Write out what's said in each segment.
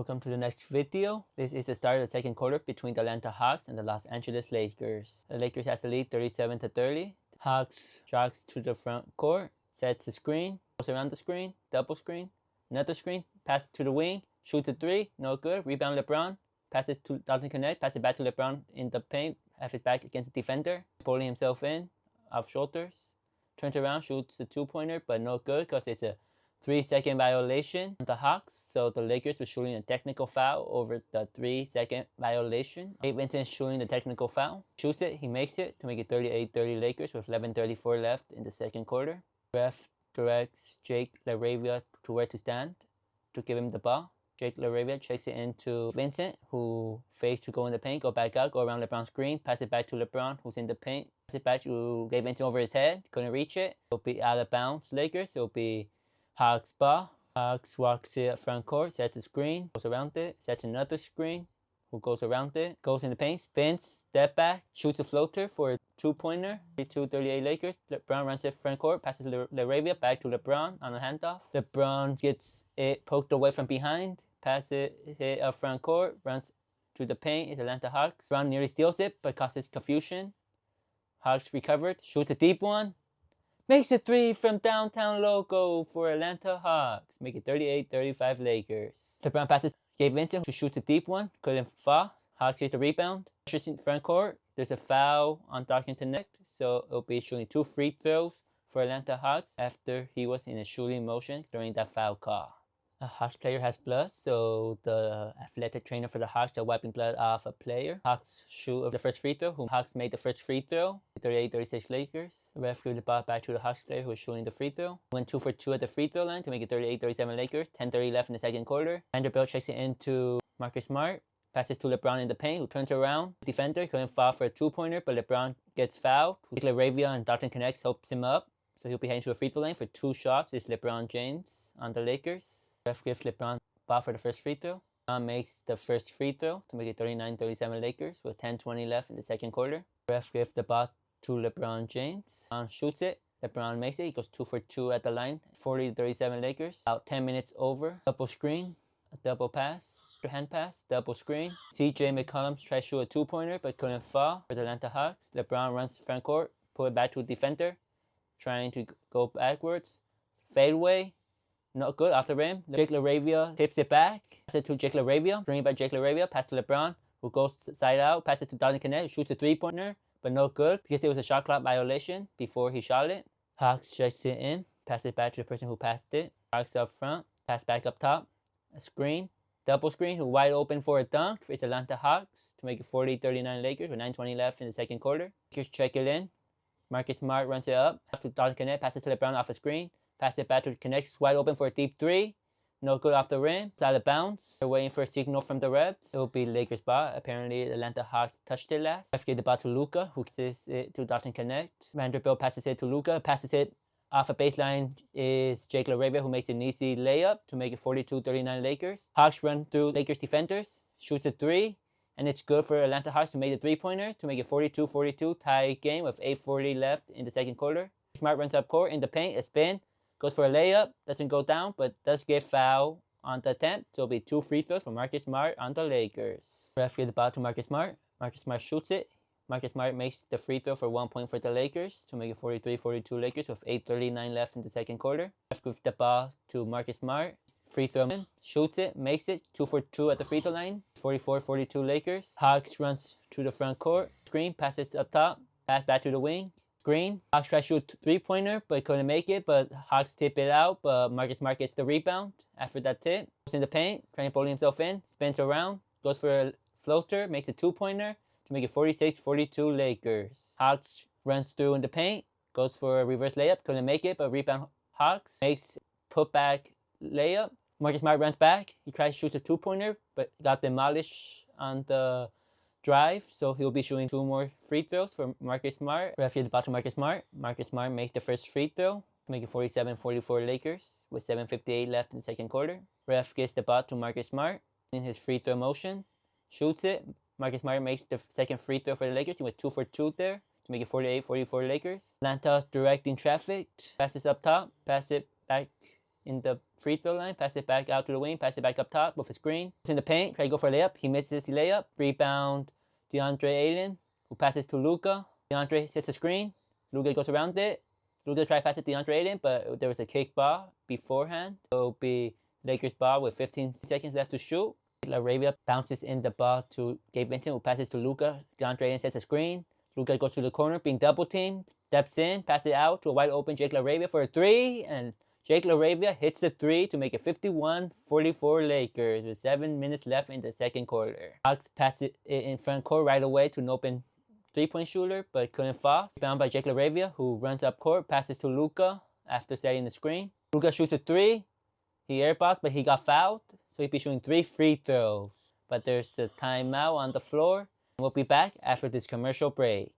Welcome to the next video. This is the start of the second quarter between the Atlanta Hawks and the Los Angeles Lakers. The Lakers has the lead 37-30. Hawks jogs to the front court, sets the screen, goes around the screen, double screen, another screen, passes to the wing, shoots a three, no good, rebound LeBron, passes to doesn't connect, passes back to LeBron in the paint, have his back against the defender, pulling himself in, off shoulders, turns around, shoots the two-pointer, but no good because it's a 3-second violation on the Hawks, so the Lakers were shooting a technical foul over the 3-second violation. Gabe Vincent shooting the technical foul. Shoots it, he makes it to make it 38-30 Lakers with 11:34 left in the second quarter. Ref directs Jake LaRavia to where to stand to give him the ball. Jake LaRavia checks it into Vincent, who fakes to go in the paint, go back out, go around LeBron's screen, pass it back to LeBron, who's in the paint. Pass it back to Gabe Vincent over his head, couldn't reach it. It'll be out of bounds Lakers. It'll be Hawks ball. Hawks walks it front court, sets a screen, goes around it, sets another screen, who goes around it, goes in the paint, spins, step back, shoots a floater for a two-pointer. 32-38 Lakers. LeBron runs it front court, passes LaRavia back to LeBron on a handoff. LeBron gets it poked away from behind, passes it up front court, runs to the paint. It's Atlanta Hawks. LeBron nearly steals it, but causes confusion. Hawks recovered, shoots a deep one. Makes a three from downtown logo for Atlanta Hawks. Make it 38-35 Lakers. LeBron passes Gabe Vincent, who shoots a deep one. Couldn't fall. Hawks gets the rebound. Shoots in front court. There's a foul on Darkin Connect, so it'll be shooting 2 free throws for Atlanta Hawks after he was in a shooting motion during that foul call. A Hawks player has blood, so the athletic trainer for the Hawks are wiping blood off a player. Hawks shoot the first free throw, whom Hawks made the first free throw. 38-36 Lakers. The ref gives the ball back to the Hawks player who was shooting the free throw. Went 2 for 2 at the free throw line to make it 38-37 Lakers. 10:30 left in the second quarter. Vanderbilt checks it into Marcus Smart. Passes to LeBron in the paint, who turns around. Defender couldn't foul for a two-pointer, but LeBron gets fouled. LaRavia and Dalton Connects helps him up, so he'll be heading to a free throw line for 2 shots. It's LeBron James on the Lakers. Ref gives LeBron ball for the first free throw. LeBron makes the first free throw to make it 39-37 Lakers with 10:20 left in the second quarter. Ref gives the ball to LeBron James. LeBron shoots it. LeBron makes it. He goes 2 for 2 at the line. 40-37 Lakers. About 10 minutes over. Double screen. A double pass. Hand pass. Double screen. CJ McCollum tries to shoot a two-pointer but couldn't fall for the Atlanta Hawks. LeBron runs front court. Pull it back to a defender. Trying to go backwards. Fadeaway. Not good off the rim. Jake LaRavia tips it back. Pass it to Jake LaRavia. Bring it by Jake LaRavia. Pass to LeBron, who goes side out. Passes to Dalton Connect, shoots a three-pointer, but no good because it was a shot clock violation before he shot it. Hawks checks it in. Pass it back to the person who passed it. Hawks up front. Pass back up top. A screen. Double screen. Who wide open for a dunk. It's Atlanta Hawks to make it 40-39 Lakers with 9:20 left in the second quarter. Lakers check it in. Marcus Smart runs it up. To Dalton Connect. Passes to LeBron off a screen. Pass it back to Connect, wide open for a deep three. No good off the rim. It's out of bounds. They're waiting for a signal from the refs. It will be Lakers ball. Apparently, Atlanta Hawks touched it last. Ref gave the ball to Luka, who passes it to Dalton Connect. Vanderbilt passes it to Luka. Passes it off a baseline is Jake LaRavia, who makes an easy layup to make it 42-39 Lakers. Hawks run through Lakers defenders. Shoots a three. And it's good for Atlanta Hawks to make the three-pointer to make it 42-42 tie game with 8:40 left in the second quarter. Smart runs up court in the paint. A spin. Goes for a layup, doesn't go down, but does get foul on the attempt. So it'll be 2 free throws for Marcus Smart on the Lakers. Ref gives the ball to Marcus Smart. Marcus Smart shoots it. Marcus Smart makes the free throw for 1 point for the Lakers to make it 43-42 Lakers with 8:39 left in the second quarter. Ref gives the ball to Marcus Smart. Free throw in, shoots it, makes it 2 for 2 at the free throw line. 44-42 Lakers. Hawks runs to the front court. Screen, passes up top, pass back to the wing. Green. Hawks try to shoot three-pointer, but couldn't make it. But Hawks tip it out, but Marcus Smart gets the rebound after that tip. Goes in the paint, trying to pull himself in, spins around, goes for a floater, makes a two-pointer to make it 46-42 Lakers. Hawks runs through in the paint, goes for a reverse layup, couldn't make it, but rebound Hawks. Makes put-back layup. Marcus Smart runs back. He tries to shoot a two-pointer, but got demolished on the drive, so he'll be shooting 2 more free throws for Marcus Smart. Ref gives the ball to Marcus Smart. Marcus Smart makes the first free throw to make it 47-44 Lakers with 7:58 left in the second quarter. Ref gives the ball to Marcus Smart in his free throw motion. Shoots it. Marcus Smart makes the second free throw for the Lakers. He went 2 for 2 there to make it 48-44 Lakers. Atlanta directing traffic. Passes up top. Pass it back in the free throw line, pass it back out to the wing, pass it back up top with a screen. It's in the paint, try to go for a layup. He misses the layup. Rebound, DeAndre Ayton, who passes to Luka. DeAndre sets a screen. Luka goes around it. Luka tried to pass it to DeAndre Ayton, but there was a kick ball beforehand. So it'll be Lakers ball with 15 seconds left to shoot. LaRavia bounces in the ball to Gabe Vincent, who passes to Luka. DeAndre Ayton sets a screen. Luka goes to the corner, being double teamed, steps in, passes it out to a wide open Jake LaRavia for a three, and Jake LaRavia hits the three to make it 51-44 Lakers with 7 minutes left in the second quarter. Hawks pass it in front court right away to an open three-point shooter, but couldn't fall. Bound by Jake LaRavia, who runs up court, passes to Luka after setting the screen. Luka shoots a three. He airballs, but he got fouled, so he'll be shooting 3 free throws. But there's a timeout on the floor. We'll be back after this commercial break.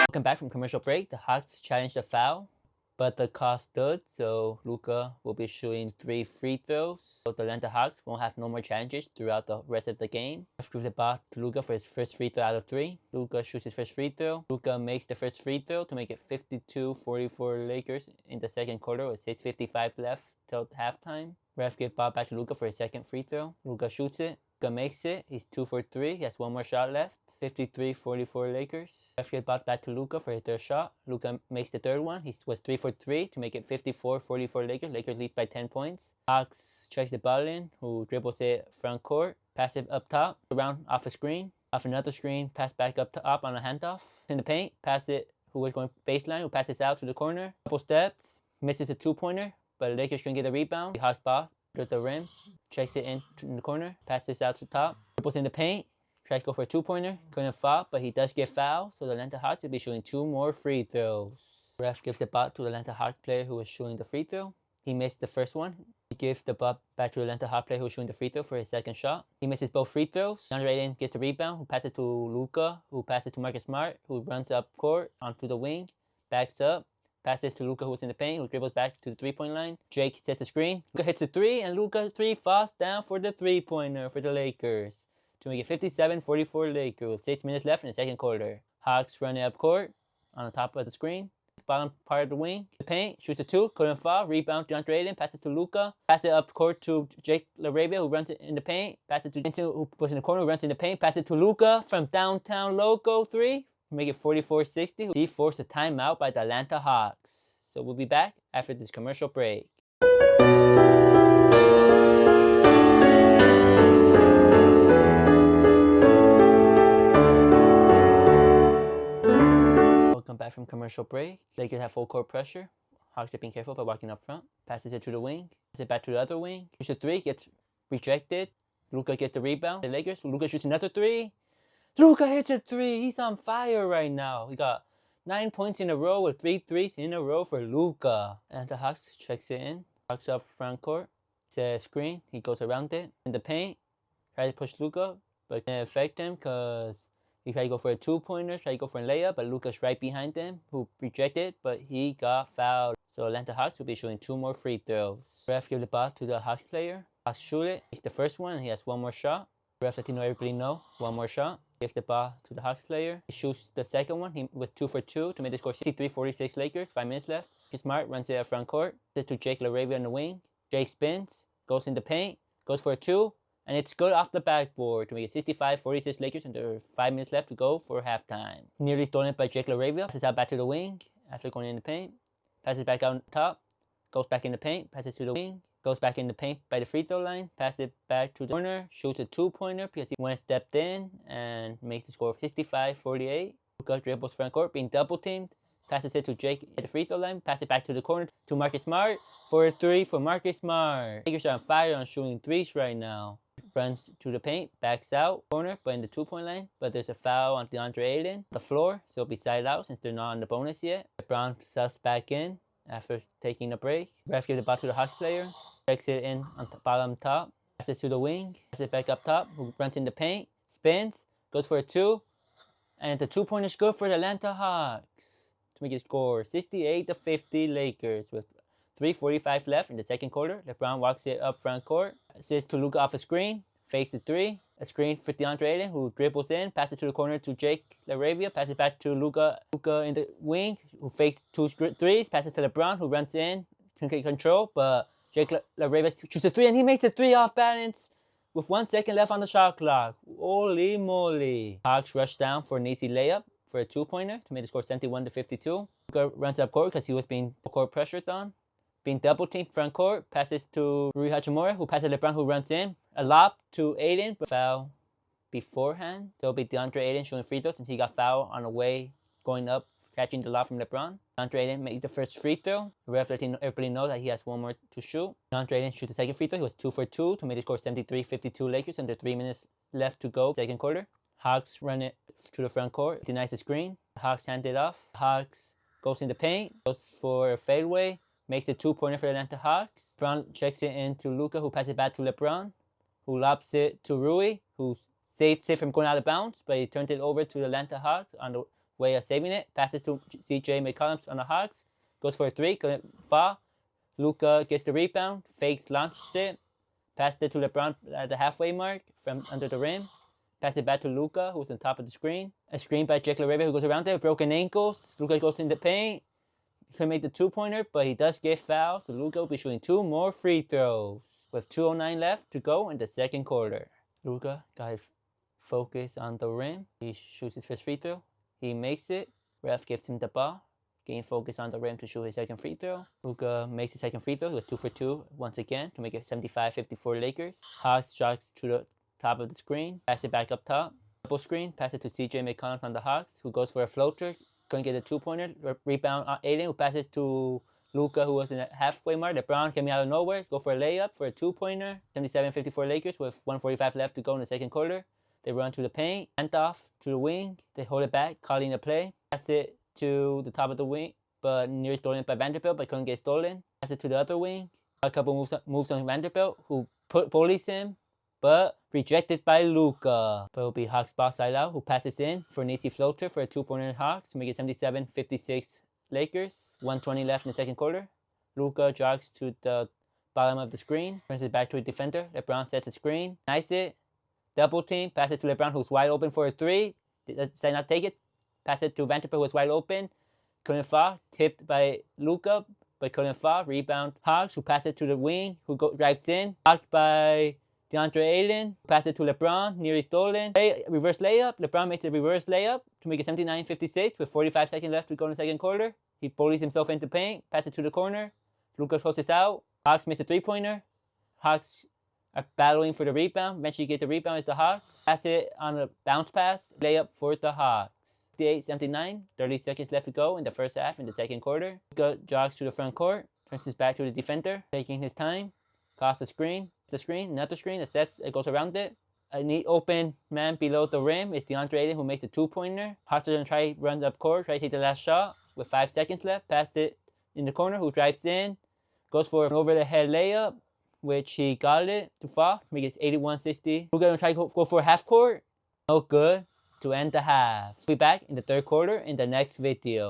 Welcome back from commercial break. The Hawks challenged the foul, but the call stood, so Luka will be shooting 3 free throws. So the Atlanta Hawks won't have no more challenges throughout the rest of the game. Let's give the ball to Luka for his first free throw out of 3. Luka shoots his first free throw. Luka makes the first free throw to make it 52-44 Lakers in the second quarter with 6:55 left till halftime. Ref gives ball back to Luka for his second free throw. Luka shoots it. Luka makes it. He's 2 for 3. He has one more shot left. 53-44 Lakers. Ref gives ball back to Luka for his third shot. Luka makes the third one. He was 3 for 3 to make it 54-44 Lakers. Lakers lead by 10 points. Hawks checks the ball in, who dribbles it front court. Pass it up top. Around off a screen. Off another screen. Pass back up to up on a handoff. In the paint. Pass it. Who was going baseline. Who passes out to the corner. Couple steps. Misses a 2-pointer. But Lakers can get a rebound. The Hawks ball to the rim. Checks it in the corner. Passes out to top. Dribbles in the paint. Tries to go for a 2-pointer. Couldn't fall, but he does get fouled. So the Atlanta Hawks will be shooting 2 more free throws. Ref gives the ball to the Atlanta Hawks player who was shooting the free throw. He missed the first one. He gives the ball back to the Atlanta Hawks player who was shooting the free throw for his second shot. He misses both free throws. DeAndre Ayton gets the rebound, who passes to Luka, who passes to Marcus Smart, who runs up court onto the wing, backs up, passes to Luka, who's in the paint, who dribbles back to the three-point line. Jake sets the screen. Luka hits a 3, and Luka's 3 falls down for the three-pointer for the Lakers to make it 57-44 Lakers with 6 minutes left in the second quarter. Hawks run it up court on the top of the screen. Bottom part of the wing. The paint, shoots a 2, couldn't fall. Rebound, DeAndre Ayton, passes to Luka. Pass it up court to Jake LaRavia, who runs it in the paint. Pass it to Vincent, who puts in the corner, who runs in the paint. Pass it to Luka from downtown Loco 3. Make it 44-60. He forced a timeout by the Atlanta Hawks. So we'll be back after this commercial break. Welcome back from commercial break. Lakers have full court pressure. Hawks are being careful by walking up front. Passes it to the wing. Passes it back to the other wing. Shoots a 3, gets rejected. Luka gets the rebound. The Lakers. Luka shoots another 3. Luka hits a 3. He's on fire right now. He got 9 points in a row with 3 threes in a row for Luka. And the Hawks checks it in. Hawks up front court. It's a screen. He goes around it. In the paint. Tries to push Luka, but didn't affect him because he tried to go for a 2-pointer, tried to go for a layup, but Luka's right behind him, who rejected, but he got fouled. So Atlanta Hawks will be shooting 2 more free throws. Ref gives the ball to the Hawks player. Hawks shoot it. It's the first one, and he has 1 more shot. Ref letting everybody know, 1 more shot. Gives the ball to the Hawks player. He shoots the second one. He was 2 for 2 to make the score 63-46 Lakers. 5 minutes left. Smart runs it at front court. Sends to Jake LaRavia on the wing. Jake spins, goes in the paint, goes for a 2. And it's good off the backboard to make it 65-46 Lakers, and there are 5 minutes left to go for halftime. Nearly stolen by Jake LaRavia. Passes out back to the wing after going in the paint. Passes back out on top. Goes back in the paint. Passes to the wing. Goes back in the paint by the free throw line. Passes it back to the corner. Shoots a 2-pointer because he went stepped in and makes the score of 65-48. Luka dribbles front court, being double teamed. Passes it to Jake at the free throw line. Passes it back to the corner to Marcus Smart for a 3 for Marcus Smart. Lakers are on fire on shooting 3s right now. Runs to the paint, backs out, corner, but in the 2-point line. But there's a foul on DeAndre Ayton. The floor, so it'll be side out since they're not on the bonus yet. LeBron subs back in after taking a break. Ref gives the ball to the Hawks player. Checks it in on the bottom top. Passes to the wing. Passes it back up top. Who runs in the paint. Spins. Goes for a 2. And the 2-pointer is good for the Atlanta Hawks to make it score 68-50 Lakers with 3:45 left in the second quarter. LeBron walks it up front court. Sits to Luka off a screen. Fakes the 3. A screen for DeAndre Ayton, who dribbles in, passes to the corner to Jake LaRavia, passes back to Luka in the wing, who fakes 2 threes, passes to LeBron, who runs in, can get control, but Jake LaRavia shoots a 3, and he makes a 3 off balance with 1 second left on the shot clock. Holy moly. Hawks rush down for an easy layup for a 2-pointer to make the score 71-52. Luka runs up court because he was being court pressured on. Being double teamed front court, passes to Rui Hachimura, who passes to LeBron, who runs in. A lob to Ayton, but foul beforehand. There'll be DeAndre Ayton shooting free throws since he got fouled on the way going up, catching the lob from LeBron. DeAndre Ayton makes the first free throw. The ref letting everybody know that he has 1 more to shoot. DeAndre Ayton shoots the second free throw. He was 2 for 2 to make the score 73-52 Lakers under 3 minutes left to go, second quarter. Hawks run it to the front court, denies the screen. Hawks hand it off. Hawks goes in the paint, goes for a fadeaway. Makes a 2-pointer for the Atlanta Hawks. LeBron checks it into Luka, who passes it back to LeBron, who lobs it to Rui, who saves it from going out of bounds, but he turned it over to the Atlanta Hawks on the way of saving it. Passes to CJ McCollum on the Hawks. Goes for a 3, couldn't fall. Luka gets the rebound, fakes, launched it. Passed it to LeBron at the halfway mark from under the rim. Pass it back to Luka, who's on top of the screen. A screen by Jake LaRavia, who goes around there, broken ankles. Luka goes in the paint. He couldn't make the 2-pointer, but he does get fouled, so Luka will be shooting 2 more free throws with 2:09 left to go in the second quarter. Luka got his focus on the rim. He shoots his first free throw. He makes it. Ref gives him the ball. Gain focus on the rim to shoot his second free throw. Luka makes his second free throw. He was 2 for 2 once again to make it 75-54 Lakers. Hawks jogs to the top of the screen. Pass it back up top. Double screen. Pass it to CJ McCollum from the Hawks, who goes for a floater. Couldn't get a 2-pointer. Rebound Ayton, who passes to Luka, who was in the halfway mark. LeBron came out of nowhere. Go for a layup for a 2-pointer. 77-54 Lakers with 1:45 left to go in the second quarter. They run to the paint. Hand off to the wing. They hold it back, calling a play. Pass it to the top of the wing, but nearly stolen by Vanderbilt, but couldn't get stolen. Pass it to the other wing. A couple moves on Vanderbilt, who bullies him, but rejected by Luka. But it'll be Hawks ball side out, who passes in for an easy floater for a 2-pointer Hawks to make it 77-56 Lakers. 1:20 left in the second quarter. Luka jogs to the bottom of the screen, turns it back to a defender. LeBron sets a screen, nice it, double team, pass it to LeBron, who's wide open for a 3. Decide not to take it. Pass it to Vanderbilt, who was wide open, couldn't fall. Tipped by Luka, but couldn't fall. Rebound Hawks, who pass it to the wing, who drives in, blocked by DeAndre Ayton, pass it to LeBron, nearly stolen. Reverse layup. LeBron makes a reverse layup to make it 79-56 with 45 seconds left to go in the second quarter. He bullies himself into paint, pass it to the corner. Luka closes out. Hawks makes a 3-pointer. Hawks are battling for the rebound. Eventually get the rebound is the Hawks. Pass it on a bounce pass. Layup for the Hawks. 58-79. 30 seconds left to go in the first half in the second quarter. Luka jogs to the front court. Turns his back to the defender, taking his time. Calls the screen. Another screen, it goes around it. A neat open man below the rim is DeAndre Ayton, who makes a 2-pointer. Hawks are going to try, runs up court, try to take the last shot with 5 seconds left. Pass it in the corner, who drives in, goes for an over-the-head layup, which he got it to fall, make it 81-60. We're going to try to go for half court. No good to end the half. We'll be back in the third quarter in the next video.